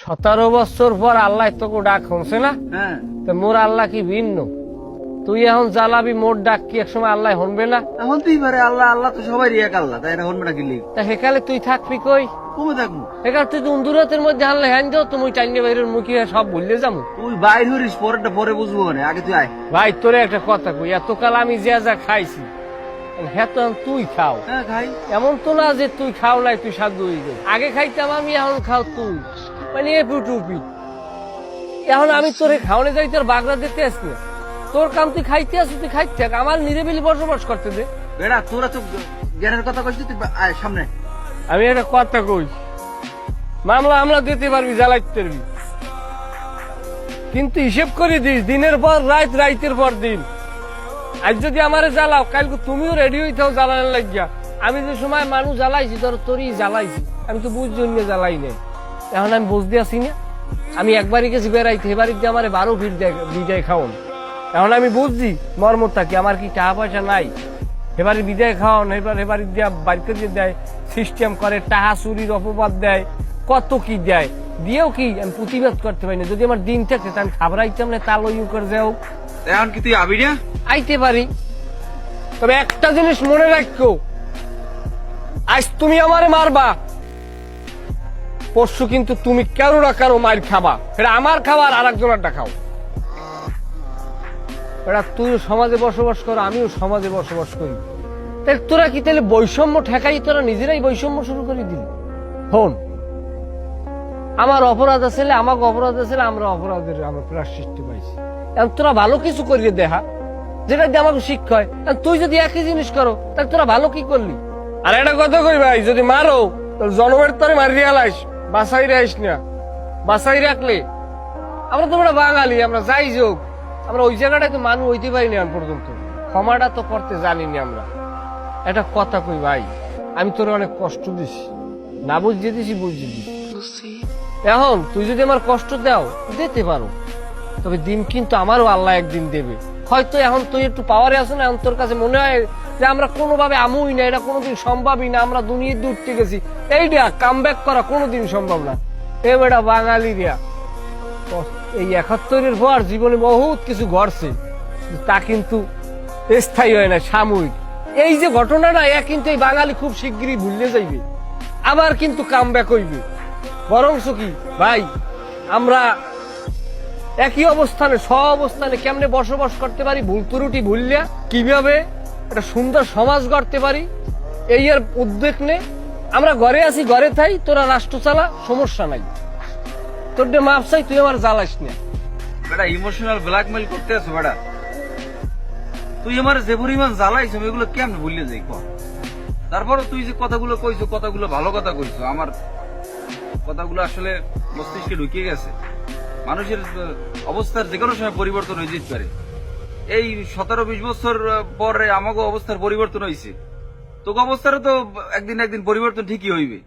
17 বছর পর আল্লাহ তোকে ডাক শুনছে না? তো মোর আল্লাহ কি ভিন্ন? তুই এখন জ্বালাবি মোর ডাক কি একসময় আল্লাহ শুনবে না? এখন তুই পারে আল্লাহ আল্লাহ তো সবাই এক আল্লাহ, তাই না? শুনবে না কিনলি তা সেকালে তুই থাকবি কই? কমে থাকবো। সেকাল তুই তো উন্দুরাতের মধ্যে আনলে হ্যান যাও, তুমি টাইনে বাইরের মুখে সব ভুললে যাবো। তুই বাইর হরিস, পরেরটা পরে বুঝবো না, আগে তুই আয়। ভাই তোরে একটা কথা কই, এতকাল আমি যা খাইছি হ্যাঁ তো তুই খাও। হ্যাঁ খাই। এমন তো না যে তুই খাও নাই, তুই সাধ্য হয়ে যাবে। আগে খাইতাম আমি, এখন খাও তুই, মানে এপুটুপি। এখন আমি তোরে খাওয়ানে যাই, তোর বাগড়া দিতে আসছি না। তোর কাম তুই খাইতে আসি, তুই খাইতে থাক, আমার নিরিবিলি বসবাস করতে দে। বেড়া তোরা তো জ্ঞানের কথা কইছিস, তুই আয় সামনে। আমি একটা কথা কই, মামলা দিতে পারবি, জ্বালাইতে পারবি, কিন্তু হিসেব করে দিস দিনের পর রাত, রাইতের পর দিন। আজ যদি আমারে জ্বালাও, কালকে তুমিও রেডি হইতেও জ্বালানোর লাগিয়া। আমি যে সময় মানুষ জ্বালাইছি, ধর তোরই জ্বালাইছি, আমি তো বুঝ জন্য জ্বালাই নাই। এখন আমি বুঝতে আসি না, আমি একবারই গেছি বেড়াইতে, এবারই দিয়ে আমার 12 ভিড় বিদায় খাওয়ান। এখন আমি বুঝছি মর্মটা কি, আমার কি টাকা পয়সা নাই, এবারে বিদায় খাওয়ান, এবারে দিয়া বাইর করে দেয়, সিস্টেম করে, টাকা চুরির অপবাদ দেয়, কত কি দেয়, দিয়েও কি আমি প্রতিবাদ করতে পারি না। যদি আমার দিন থাকে তা আমি খাবার আইতাম না, তাল ইউ করে যাও। এখন কি তুই আবি না? আইতে পারি, তবে একটা জিনিস মনে রাখো, আজ তুমি আমারে মারবা, পরশু কিন্তু তুমি কারো না কারো মার খাবা। এটা আমার খাবার আর একজনেরটা খাও। এটা তুই সমাজে বসবাস কর, আমিও সমাজে বসবাস করি, তাহলে তোরা কি তাহলে বৈষম্য ঠেকাই তোরা নিজেরাই বৈষম্য শুরু করে দিলি? হন, আমার অপরাধ আছে, আমাকে অপরাধ আছে, আমরা অপরাধের আমরা প্রায়শ্চিত্ত পাইছি। এখন তোরা ভালো কিছু করিয়ে দেখা, যেটা দিয়ে আমাকে শিক্ষা হয়। তুই যদি একই জিনিস করো, তাহলে তোরা ভালো কি করলি? আর একটা কথা কই ভাই, যদি মারো তাহলে জনমের তরে মারিয়া লাইস, বাসাই রাইস না। বাসাই রাখলে আমরা তো বাঙালি, আমরা যাই যোগ, আমরা ওই জায়গাটায় তো মানুষ হইতে পারিনি এখন পর্যন্ত, ক্ষমাটা তো করতে জানিনি আমরা। একটা কথা কই ভাই, আমি তোর অনেক কষ্ট দিছি, না বুঝিয়ে দিছি, বুঝিয়ে দিছি। এখন তুই যদি আমার কষ্ট দাও, দিতে পারো, তবে দিন কিন্তু আমারও আল্লাহ একদিন দেবে। হয়তো এখন তুই একটু পাওয়ারে আছো না, এখন তোর কাছে মনে হয় যে আমরা কোনোভাবে আমুই না, এটা কোনোদিন সম্ভবই না, আমরা দুনিয়ার দূর উঠতে গেছি, এইটা কাম ব্যাক করা কোনোদিন সম্ভব না। এ বেটা বাঙালিরা এই 71-এর পর জীবনে বহুত কিছু ঘটছে, তা কিন্তু স্থায়ী হয় না, সাময়িক। এই যে ঘটনাটা, এ কিন্তু এই বাঙালি খুব শিগগিরই ভুলে যাইবে, আবার কিন্তু কাম ব্যাক হইবে। বরংস কি ভাই, আমরা একই অবস্থানে, অবস্থানে কেমনে বসবাস করতে পারি, ভুল ত্রুটি ভুললে কিভাবে একটা সুন্দর সমাজ গড়তে পারি, এই এর উদ্যোগ নে। আমরা ঘরে আছি, ঘরে থাই, তোরা রাষ্ট্র চালা, সমস্যা নাই, তোর যে মাপ চাই, তুই আমার জ্বালাস না। বেটা ইমোশনাল ব্ল্যাকমেল করতে আছো বেটা, তুই আমার যে পরিমাণ জ্বালাইছ এগুলো কেমন ভুলে যাই ক? তারপর তুই যে কথাগুলো কইছো, কথাগুলো ভালো কথা কইছো, আমার কথাগুলো আসলে মস্তিষ্কে ঢুকিয়ে গেছে। মানুষের অবস্থার যে কোনো সময় পরিবর্তন হয়ে যেতে পারে। এই 17-20 বছর পরে আমাকে অবস্থার পরিবর্তন হয়েছে, তোকে অবস্থারও তো একদিন পরিবর্তন ঠিকই হইবে।